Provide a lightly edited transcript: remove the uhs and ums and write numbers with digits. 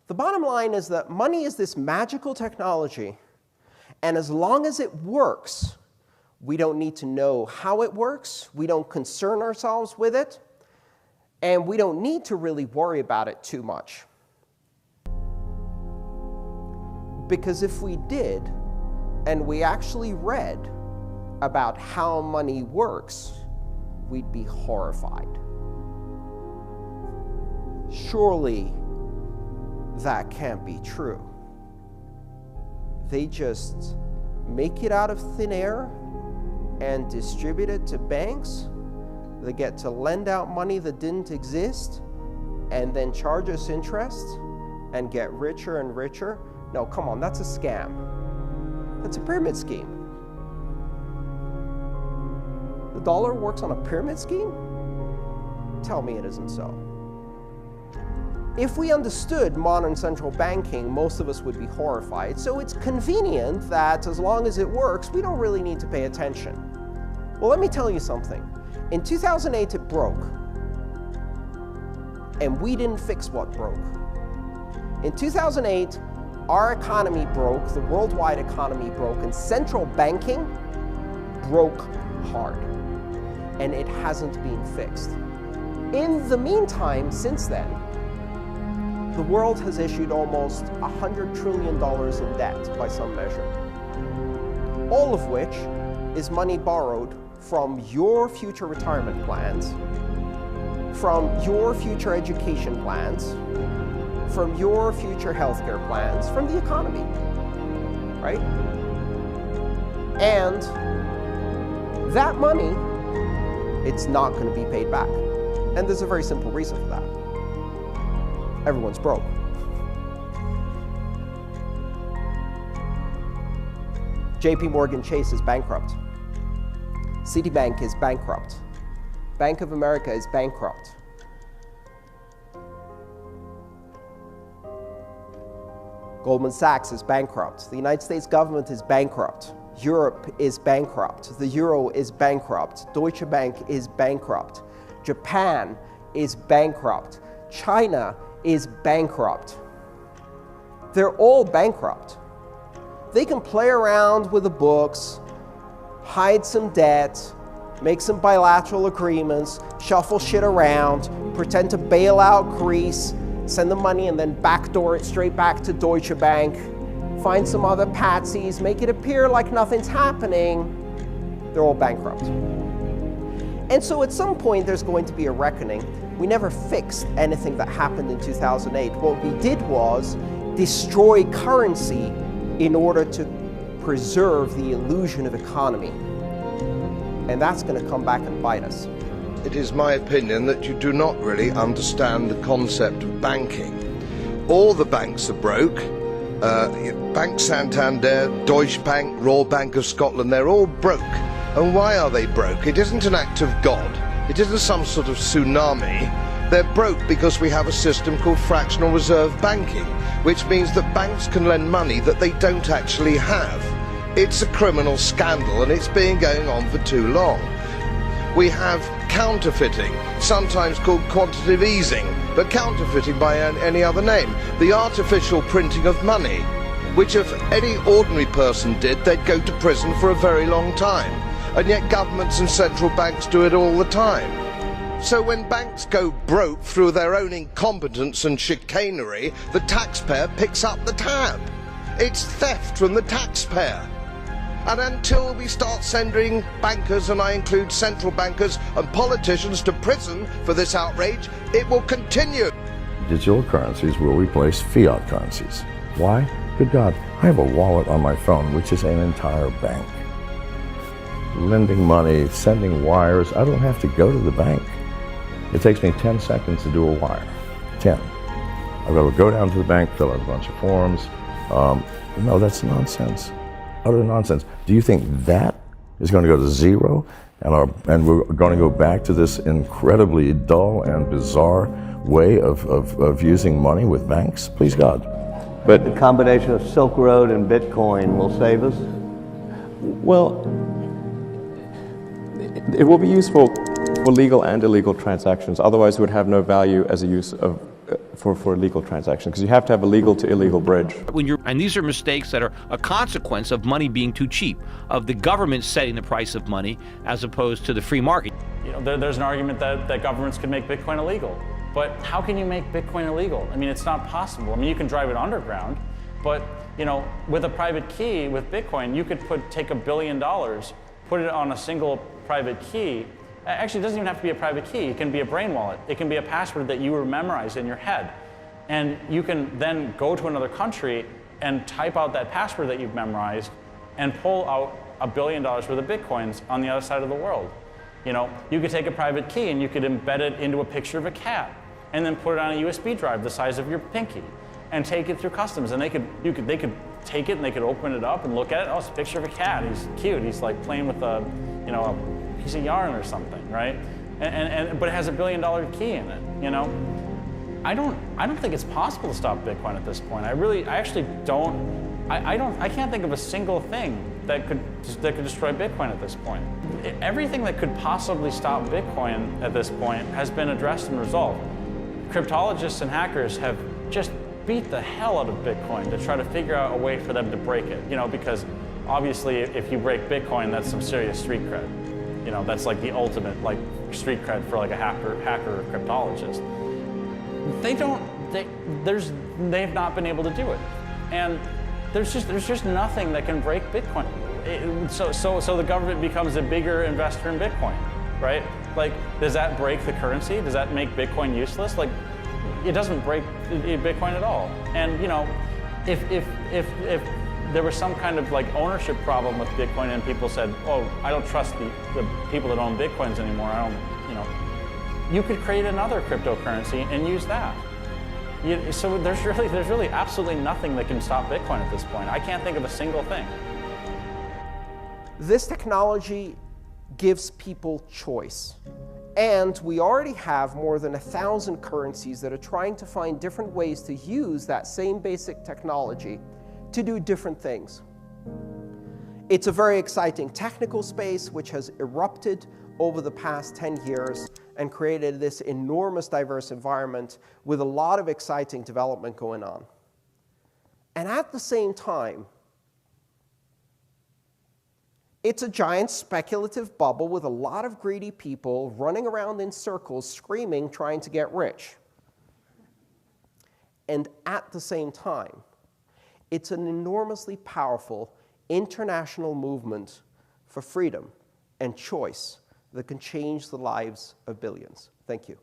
The bottom line is that money is this magical technology, and as long as it works, we don't need to know how it works, we don't concern ourselves with it, and we don't need to really worry about it too much. Because if we did, and we actually read about how money works, we'd be horrified. Surely that can't be true. They just make it out of thin air and distribute it to banks. They get to lend out money that didn't exist and then charge us interest and get richer and richer. No, come on, that's a scam. That's a pyramid scheme. The dollar works on a pyramid scheme? Tell me it isn't so. If we understood modern central banking, most of us would be horrified. So it's convenient that as long as it works, we don't really need to pay attention. Well, let me tell you something. In 2008, it broke. And we didn't fix what broke. In 2008, our economy broke, the worldwide economy broke, and central banking broke hard. And it hasn't been fixed. In the meantime, since then, the world has issued almost $100 trillion in debt by some measure, all of which is money borrowed from your future retirement plans, from your future education plans, from your future healthcare plans, from the economy, right? And that money, it's not going to be paid back. And there's a very simple reason for that. Everyone's broke. JP Morgan Chase is bankrupt. Citibank is bankrupt. Bank of America is bankrupt. Goldman Sachs is bankrupt. The United States government is bankrupt. Europe is bankrupt. The euro is bankrupt. Deutsche Bank is bankrupt. Japan is bankrupt. China is bankrupt. They're all bankrupt. They can play around with the books, hide some debt, make some bilateral agreements, shuffle shit around, pretend to bail out Greece, send the money and then backdoor it straight back to Deutsche Bank, find some other patsies, make it appear like nothing's happening. They're all bankrupt. And so at some point there's going to be a reckoning. We never fixed anything that happened in 2008. What we did was destroy currency in order to preserve the illusion of economy. And that's going to come back and bite us. It is my opinion that you do not really understand the concept of banking. All the banks are broke. Bank Santander, Deutsche Bank, Royal Bank of Scotland, they're all broke. And why are they broke? It isn't an act of God. It isn't some sort of tsunami. They're broke because we have a system called fractional reserve banking, which means that banks can lend money that they don't actually have. It's a criminal scandal, and it's been going on for too long. We have counterfeiting, sometimes called quantitative easing, but counterfeiting by any other name. The artificial printing of money, which if any ordinary person did, they'd go to prison for a very long time. And yet governments and central banks do it all the time. So when banks go broke through their own incompetence and chicanery, the taxpayer picks up the tab. It's theft from the taxpayer. And until we start sending bankers, and I include central bankers and politicians, to prison for this outrage, it will continue. Digital currencies will replace fiat currencies. Why? Good God, I have a wallet on my phone which is an entire bank. Lending money, sending wires, I don't have to go to the bank. It takes me 10 seconds to do a wire. 10. I've got to go down to the bank, fill out a bunch of forms. No, that's nonsense. Utter nonsense. Do you think that is going to go to zero and we're going to go back to this incredibly dull and bizarre way of using money with banks? Please God. But the combination of Silk Road and Bitcoin will save us? Well, it will be useful for legal and illegal transactions. Otherwise, it would have no value as a use of for illegal transactions, because you have to have a legal to illegal bridge. And these are mistakes that are a consequence of money being too cheap, of the government setting the price of money as opposed to the free market. You know, there's an argument that governments could make Bitcoin illegal. But how can you make Bitcoin illegal? I mean, it's not possible. I mean, you can drive it underground, but you know, with a private key, with Bitcoin, you could take $1 billion, put it on a single private key. Actually, it doesn't even have to be a private key. It can be a brain wallet. It can be a password that you memorize in your head. And you can then go to another country and type out that password that you've memorized and pull out $1 billion worth of Bitcoins on the other side of the world. You know, you could take a private key and you could embed it into a picture of a cat and then put it on a USB drive the size of your pinky and take it through customs. And they could take it and they could open it up and look at it. Oh, it's a picture of a cat. He's cute. He's like playing with a piece of yarn or something, right? But it has $1 billion key in it, you know? I don't think it's possible to stop Bitcoin at this point. I can't think of a single thing that could destroy Bitcoin at this point. Everything that could possibly stop Bitcoin at this point has been addressed and resolved. Cryptologists and hackers have just beat the hell out of Bitcoin to try to figure out a way for them to break it, you know, because obviously if you break Bitcoin, that's some serious street cred. You know, that's like the ultimate like street cred for like a hacker or cryptologist. They've not been able to do it. And there's just nothing that can break Bitcoin. So the government becomes a bigger investor in Bitcoin, right? Like, does that break the currency? Does that make Bitcoin useless? Like, it doesn't break Bitcoin at all. And you know, if there was some kind of like ownership problem with Bitcoin and people said, oh, I don't trust the people that own Bitcoins anymore, you could create another cryptocurrency and use that. So there's really absolutely nothing that can stop Bitcoin at this point. I can't think of a single thing. This technology gives people choice. And we already have more than 1,000 currencies that are trying to find different ways to use that same basic technology to do different things. It's a very exciting technical space which has erupted over the past 10 years and created this enormous diverse environment with a lot of exciting development going on. And at the same time, it's a giant speculative bubble with a lot of greedy people running around in circles screaming, trying to get rich. And at the same time, it's an enormously powerful international movement for freedom and choice that can change the lives of billions. Thank you.